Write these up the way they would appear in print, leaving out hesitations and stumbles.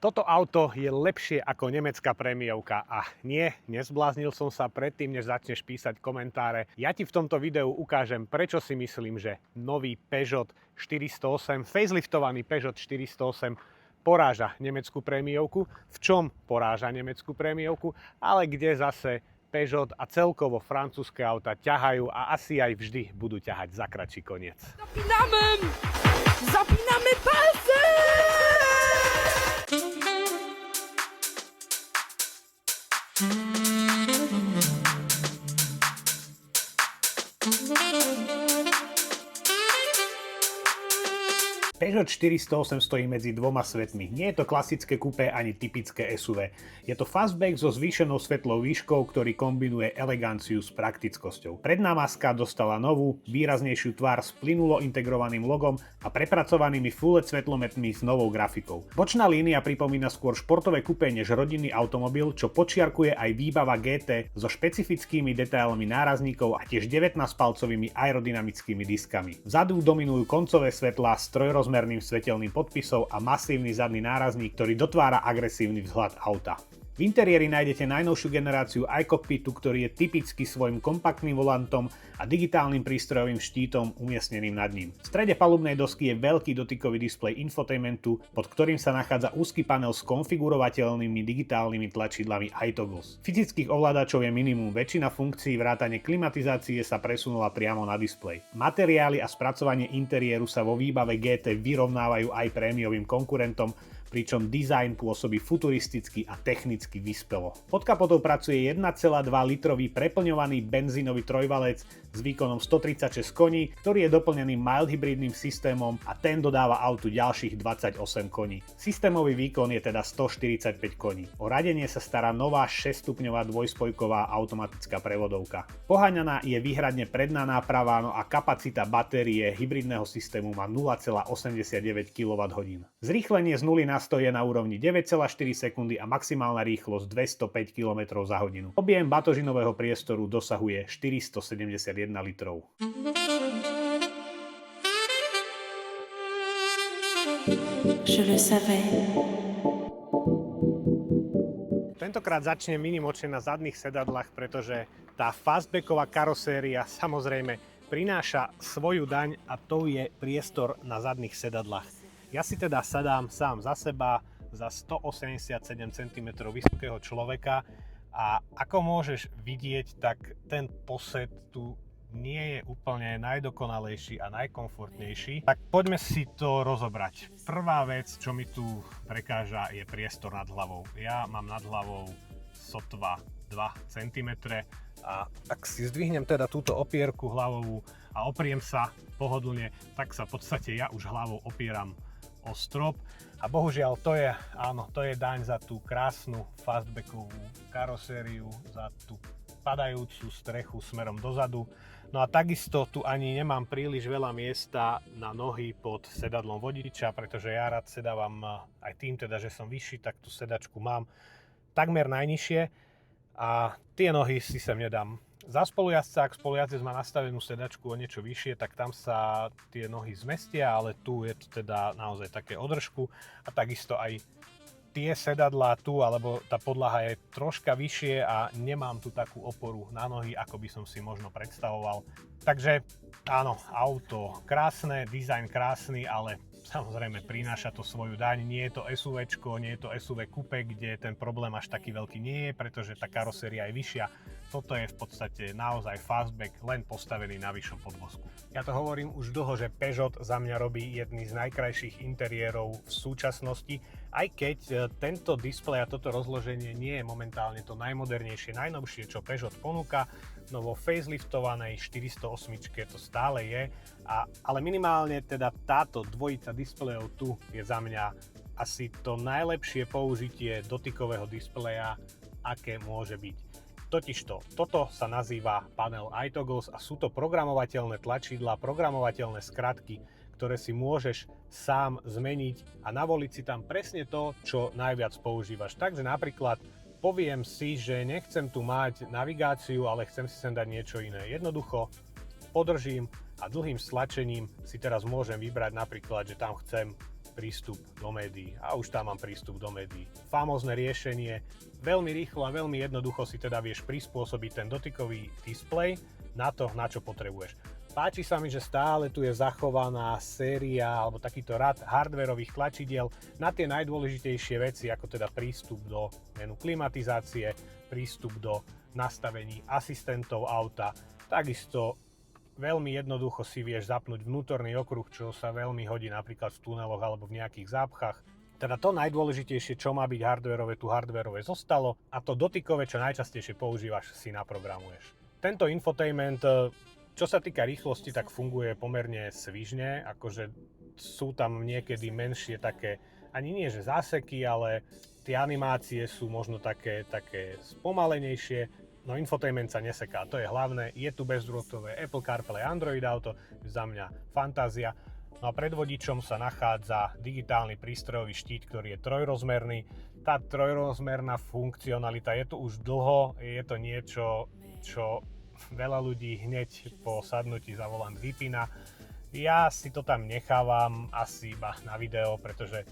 Toto auto je lepšie ako nemecká prémiovka a nie, nezbláznil som sa predtým, než začneš písať komentáre. Ja ti v tomto videu ukážem, prečo si myslím, že nový Peugeot 408, faceliftovaný Peugeot 408 poráža nemeckú prémiovku, v čom poráža nemeckú prémiovku, ale kde zase Peugeot a celkovo francúzske auta ťahajú a asi aj vždy budú ťahať za kratší koniec. Zapíname palce! Peugeot 408 stojí medzi dvoma svetmi. Nie je to klasické kupé ani typické SUV. Je to fastback so zvýšenou svetlou výškou, ktorý kombinuje eleganciu s praktickosťou. Predná maska dostala novú, výraznejšiu tvár s plynulo integrovaným logom a prepracovanými full LED svetlometmi s novou grafikou. Bočná línia pripomína skôr športové kupé než rodinný automobil, čo podčiarkuje aj výbava GT so špecifickými detailmi nárazníkov a tiež 19-palcovými aerodynamickými diskami. Vzadu dominujú koncové svetlá s trojrozmerným svetelným podpisom a masívny zadný nárazník, ktorý dotvára agresívny vzhľad auta. V interiéri nájdete najnovšiu generáciu iCockpitu, ktorý je typický svojim kompaktným volantom a digitálnym prístrojovým štítom umiestneným nad ním. V strede palubnej dosky je veľký dotykový displej infotainmentu, pod ktorým sa nachádza úzky panel s konfigurovateľnými digitálnymi tlačidlami iToggles. Fyzických ovládačov je minimum, väčšina funkcií vrátane klimatizácie sa presunula priamo na displej. Materiály a spracovanie interiéru sa vo výbave GT vyrovnávajú aj prémiovým konkurentom, pričom dizajn pôsobí futuristicky a technicky vyspelo. Pod kapotou pracuje 1,2 litrový preplňovaný benzínový trojvalec s výkonom 136 koní, ktorý je doplnený mild hybridným systémom a ten dodáva autu ďalších 28 koní. Systémový výkon je teda 145 koní. O radenie sa stará nová 6-stupňová dvojspojková automatická prevodovka. Poháňaná je výhradne predná náprava, no a kapacita batérie hybridného systému má 0,89 kWh. Zrýchlenie z 0 na 100 je na úrovni 9,4 sekundy a maximálna rýchlosť 205 km za hodinu. Objem batožinového priestoru dosahuje 471 litrov. Je le savais. Tentokrát začnem minimočne na zadných sedadlách, pretože tá fastbacková karoséria samozrejme prináša svoju daň a to je priestor na zadných sedadlách. Ja si teda sadám sám za seba, za 187 cm vysokého človeka a ako môžeš vidieť, tak ten posed tu nie je úplne najdokonalejší a najkomfortnejší. Tak poďme si to rozobrať. Prvá vec, čo mi tu prekáža, je priestor nad hlavou. Ja mám nad hlavou sotva 2 cm a ak si zdvihnem teda túto opierku hlavovú a opriem sa pohodlne, tak sa v podstate ja už hlavou opieram o strop a bohužiaľ to je daň za tú krásnu fastbackovú karosériu, za tú padajúcu strechu smerom dozadu. No a takisto tu ani nemám príliš veľa miesta na nohy pod sedadlom vodiča, pretože ja rád sedávam aj tým teda, že som vyšší, tak tú sedačku mám takmer najnižšie a tie nohy si sem nedám. Za spolujazdca, ak spolujazdec má nastavenú sedačku o niečo vyššie, tak tam sa tie nohy zmestia, ale tu je to teda naozaj také održku a takisto aj tie sedadlá tu, alebo tá podlaha je troška vyššie a nemám tu takú oporu na nohy, ako by som si možno predstavoval. Takže áno, auto krásne, dizajn krásny, ale samozrejme prináša to svoju daň. Nie je to SUVčko, nie je to SUV coupe, kde ten problém až taký veľký nie je, pretože tá karoséria je vyššia. Toto je v podstate naozaj fastback, len postavený na vyššom podvozku. Ja to hovorím už dlho, že Peugeot za mňa robí jedný z najkrajších interiérov v súčasnosti, aj keď tento displej a toto rozloženie nie je momentálne to najmodernejšie, najnovšie, čo Peugeot ponúka, no vo faceliftovanej 408 to stále je, ale minimálne teda táto dvojica displejov tu je za mňa asi to najlepšie použitie dotykového displeja, aké môže byť. Totižto, toto sa nazýva panel iToggles a sú to programovateľné tlačidlá, programovateľné skratky, ktoré si môžeš sám zmeniť a navoliť si tam presne to, čo najviac používaš. Takže napríklad poviem si, že nechcem tu mať navigáciu, ale chcem si sem dať niečo iné. Jednoducho podržím a dlhým stlačením si teraz môžem vybrať napríklad, že tam chcem prístup do médií. A už tam mám prístup do médií. Famózne riešenie, veľmi rýchlo a veľmi jednoducho si teda vieš prispôsobiť ten dotykový displej na to, na čo potrebuješ. Páči sa mi, že stále tu je zachovaná séria alebo takýto rad hardwareových tlačidiel na tie najdôležitejšie veci, ako teda prístup do menu klimatizácie, prístup do nastavení asistentov auta. Takisto veľmi jednoducho si vieš zapnúť vnútorný okruh, čo sa veľmi hodí napríklad v tuneloch alebo v nejakých zápchách. Teda to najdôležitejšie, čo má byť hardwareové, tu hardwareové zostalo a to dotykové, čo najčastejšie používaš, si naprogramuješ. Tento infotainment, čo sa týka rýchlosti, tak funguje pomerne svižne, akože sú tam niekedy menšie také, ani nie že záseky, ale tie animácie sú možno také spomalenejšie, no infotainment sa neseká, to je hlavné, je tu bezdrôtové Apple CarPlay, Android Auto, za mňa fantázia. No a pred vodičom sa nachádza digitálny prístrojový štít, ktorý je trojrozmerný. Tá trojrozmerná funkcionalita je tu už dlho, je to niečo, čo veľa ľudí hneď po sadnutí za volant vypína. Ja si to tam nechávam asi iba na video, pretože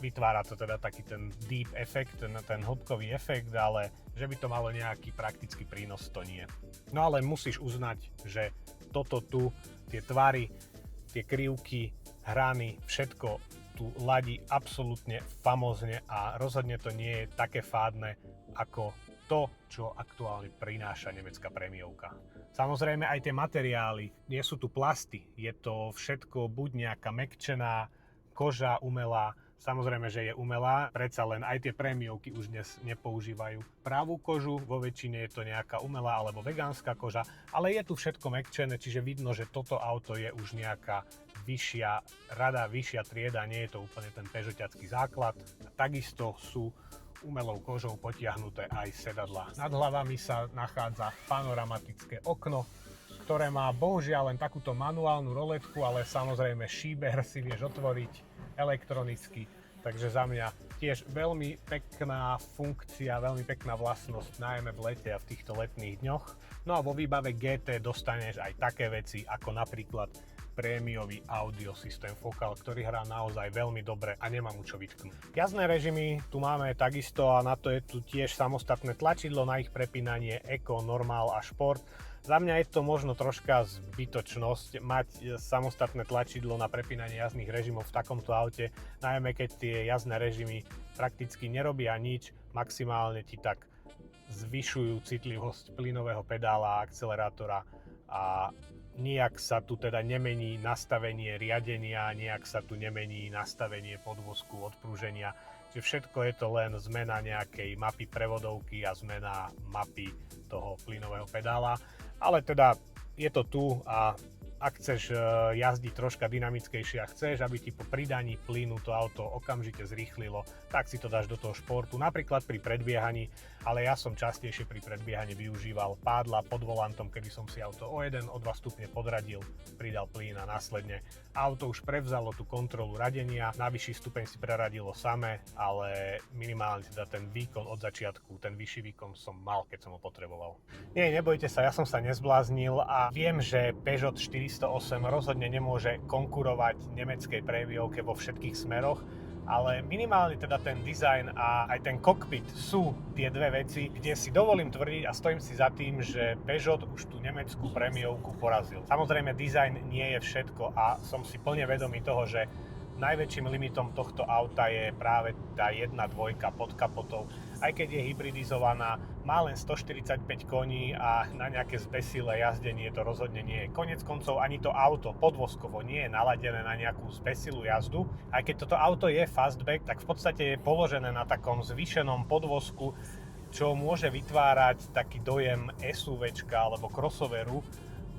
vytvára to teda taký ten deep efekt, ten hĺbkový efekt, ale že by to malo nejaký praktický prínos, to nie. No ale musíš uznať, že toto tu, tie tvary, tie krivky, hrany, všetko tu ladí absolútne famózne a rozhodne to nie je také fádne ako to, čo aktuálne prináša nemecká prémiovka. Samozrejme aj tie materiály, nie sú tu plasty, je to všetko buď nejaká mäkčená, koža umelá, samozrejme, že je umelá, predsa len aj tie prémiovky už dnes nepoužívajú pravú kožu, vo väčšine je to nejaká umelá alebo vegánska koža, ale je tu všetko mäkčené, čiže vidno, že toto auto je už nejaká vyššia rada, vyššia trieda, nie je to úplne ten pežoťacký základ. Takisto sú umelou kožou potiahnuté aj sedadlá. Nad hlavami sa nachádza panoramatické okno, ktoré má bohužiaľ len takúto manuálnu roletku, ale samozrejme šíber si vieš otvoriť elektronicky. Takže za mňa tiež veľmi pekná funkcia, veľmi pekná vlastnosť, najmä v lete a v týchto letných dňoch. No a vo výbave GT dostaneš aj také veci ako napríklad prémiový audio systém Focal, ktorý hrá naozaj veľmi dobre a nemá mu čo vytknúť. Jazdné režimy tu máme takisto a na to je tu tiež samostatné tlačidlo na ich prepínanie Eco, Normal a Šport. Za mňa je to možno troška zbytočnosť mať samostatné tlačidlo na prepínanie jazdných režimov v takomto aute, najmä keď tie jazdné režimy prakticky nerobia nič, maximálne ti tak zvyšujú citlivosť plynového pedála a akcelerátora a nijak sa tu teda nemení nastavenie riadenia, nijak sa tu nemení nastavenie podvozku, odprúženia. Čiže všetko je to len zmena nejakej mapy prevodovky a zmena mapy toho plynového pedála. Ale teda je to tu a ak chceš jazdiť troška dynamickejšie a chceš, aby ti po pridaní plynu to auto okamžite zrýchlilo, tak si to dáš do toho športu, napríklad pri predbiehaní, ale ja som častejšie pri predbiehaní využíval pádla pod volantom, kedy som si auto o 1, o 2 stupne podradil, pridal plyn a následne auto už prevzalo tú kontrolu radenia, na vyšší stupeň si preradilo samé, ale minimálne teda ten výkon od začiatku, ten vyšší výkon som mal, keď som ho potreboval. Nie, nebojte sa, ja som sa nezbláznil a viem, že Peugeot 408 rozhodne nemôže konkurovať nemeckej prémiovke vo všetkých smeroch, ale minimálne teda ten dizajn a aj ten kokpit sú tie dve veci, kde si dovolím tvrdiť a stojím si za tým, že Peugeot už tú nemeckú prémiovku porazil. Samozrejme dizajn nie je všetko a som si plne vedomý toho, že najväčším limitom tohto auta je práve tá 1.2 pod kapotou. Aj keď je hybridizovaná, má len 145 koní a na nejaké zbesilé jazdenie to rozhodne nie je. Koniec koncov ani to auto podvozkovo nie je naladené na nejakú zbesilú jazdu. Aj keď toto auto je fastback, tak v podstate je položené na takom zvýšenom podvozku, čo môže vytvárať taký dojem SUVčka alebo crossoveru.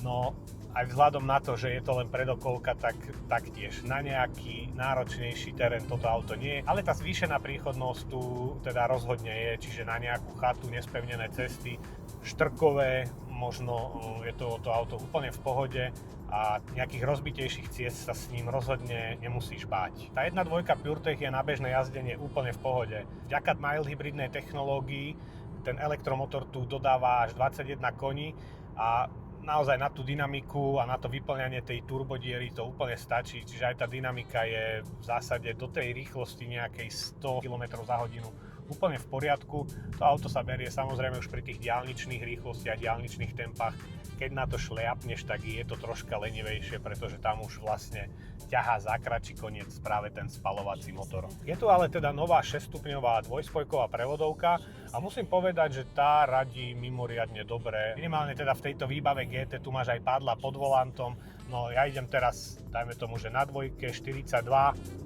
No aj vzhľadom na to, že je to len predokolka, tak taktiež na nejaký náročnejší terén toto auto nie je. Ale tá zvýšená príchodnosť tu teda rozhodne je, čiže na nejakú chatu, nespevnené cesty, štrkové, možno je to auto úplne v pohode a nejakých rozbitejších ciest sa s ním rozhodne nemusíš báť. Tá 1.2 PureTech je na bežné jazdenie úplne v pohode. Vďaka mild hybridnej technológii ten elektromotor tu dodáva až 21 koní a naozaj na tú dynamiku a na to vyplňanie tej turbodiery to úplne stačí, čiže aj tá dynamika je v zásade do tej rýchlosti nejakej 100 km za hodinu úplne v poriadku. To auto sa berie samozrejme už pri tých diaľničných rýchlostiach, diaľničných tempách. Keď na to šliapneš, tak je to troška lenivejšie, pretože tam už vlastne ťahá za kratší koniec práve ten spaľovací motor. Je tu ale teda nová 6-stupňová dvojspojková prevodovka a musím povedať, že tá radí mimoriadne dobre. Minimálne teda v tejto výbave GT tu máš aj pádla pod volantom. No ja idem teraz, dajme tomu, že na dvojke 42,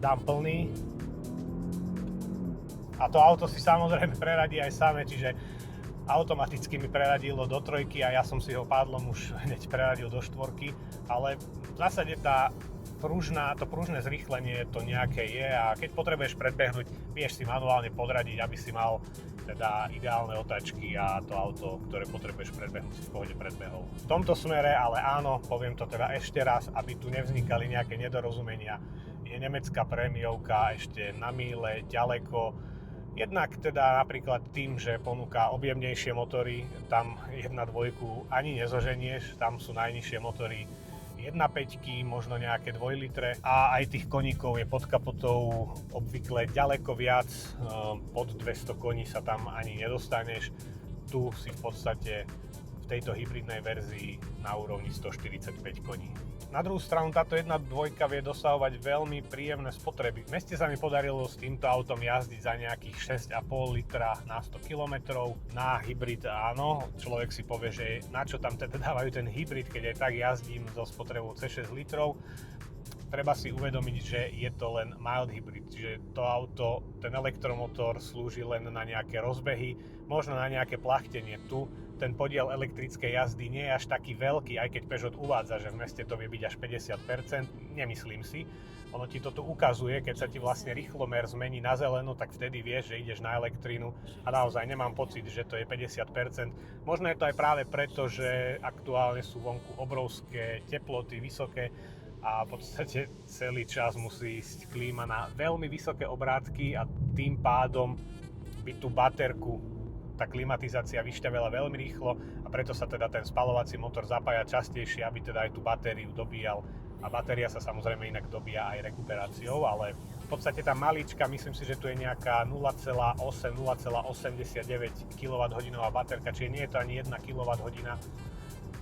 dám plný. A to auto si samozrejme preradí aj samé, čiže automaticky mi preradilo do trojky a ja som si ho pádlom už hneď preradil do štvorky, ale v zásade to pružné zrýchlenie to nejaké je a keď potrebuješ predbehnúť, vieš si manuálne podradiť, aby si mal teda ideálne otáčky a to auto, ktoré potrebuješ predbehnúť, si v pohode predbehol. V tomto smere ale áno, poviem to teda ešte raz, aby tu nevznikali nejaké nedorozumenia, je nemecká prémiovka ešte na míle, ďaleko. Jednak teda napríklad tým, že ponúka objemnejšie motory, tam 1.2 ani nezoženieš, tam sú najnižšie motory 1.5, možno nejaké 2 litre a aj tých koníkov je pod kapotou obvykle ďaleko viac, pod 200 koní sa tam ani nedostaneš, tu si v podstate v tejto hybridnej verzii na úrovni 145 koní. Na druhú stranu táto 1.2 vie dosahovať veľmi príjemné spotreby. V meste sa mi podarilo s týmto autom jazdiť za nejakých 6,5 litra na 100 km. Na hybrid áno, človek si povie, že na čo tam teda dávajú ten hybrid, keď aj tak jazdím so spotrebou C6 litrov. Treba si uvedomiť, že je to len mild hybrid, čiže to auto, ten elektromotor slúži len na nejaké rozbehy, možno na nejaké plachtenie. Tu ten podiel elektrickej jazdy nie je až taký veľký, aj keď Peugeot uvádza, že v meste to vie byť až 50%, nemyslím si. Ono ti to tu ukazuje, keď sa ti vlastne rýchlomer zmení na zelenú, tak vtedy vieš, že ideš na elektrínu a naozaj nemám pocit, že to je 50%. Možno je to aj práve preto, že aktuálne sú vonku obrovské teploty, vysoké a v podstate celý čas musí ísť klíma na veľmi vysoké obrátky a tým pádom by tú baterku tá klimatizácia vyšťavela veľmi rýchlo a preto sa teda ten spaľovací motor zapája častejšie, aby teda aj tú batériu dobíjal. A batéria sa samozrejme inak dobíja aj rekuperáciou, ale v podstate tá malička, myslím si, že tu je nejaká 0,89 kWh baterka, čiže nie je to ani 1 kWh.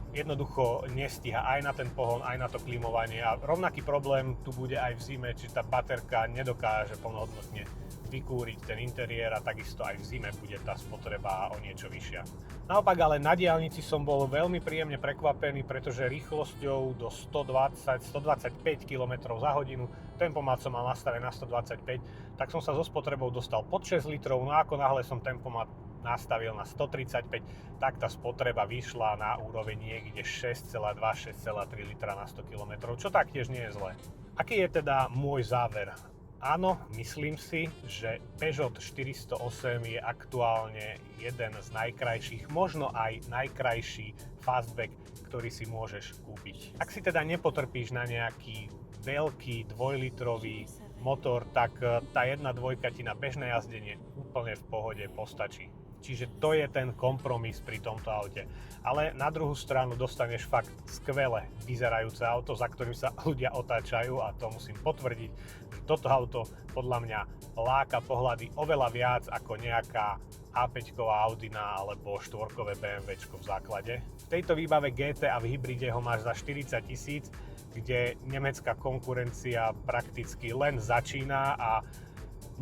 Jednoducho nestíha aj na ten pohon, aj na to klimovanie a rovnaký problém tu bude aj v zime, či tá baterka nedokáže plnohodnotne vykúriť ten interiér a takisto aj v zime bude tá spotreba o niečo vyššia. Naopak ale na diaľnici som bol veľmi príjemne prekvapený, pretože rýchlosťou do 120-125 km za hodinu, tempomat som mal nastavené na 125, tak som sa so spotrebou dostal pod 6 litrov, no ako náhle som tempomat nastavil na 135, tak tá spotreba vyšla na úroveň niekde 6,2-6,3 litra na 100 km, čo taktiež nie je zlé. Aký je teda môj záver? Áno, myslím si, že Peugeot 408 je aktuálne jeden z najkrajších, možno aj najkrajší fastback, ktorý si môžeš kúpiť. Ak si teda nepotrpíš na nejaký veľký 2-litrový motor, tak tá 1.2 ti na bežné jazdenie úplne v pohode postačí. Čiže to je ten kompromis pri tomto aute. Ale na druhú stranu dostaneš fakt skvelé vyzerajúce auto, za ktorým sa ľudia otáčajú a to musím potvrdiť, že toto auto podľa mňa láka pohľady oveľa viac ako nejaká A5-ková Audina alebo štvorkové BMWčko v základe. V tejto výbave GT a v hybride ho máš za 40 000, kde nemecká konkurencia prakticky len začína a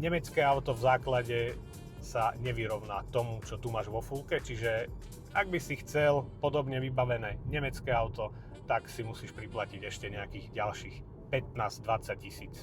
nemecké auto v základe sa nevyrovná tomu, čo tu máš vo fullke, čiže ak by si chcel podobne vybavené nemecké auto, tak si musíš priplatiť ešte nejakých ďalších 15-20 tisíc.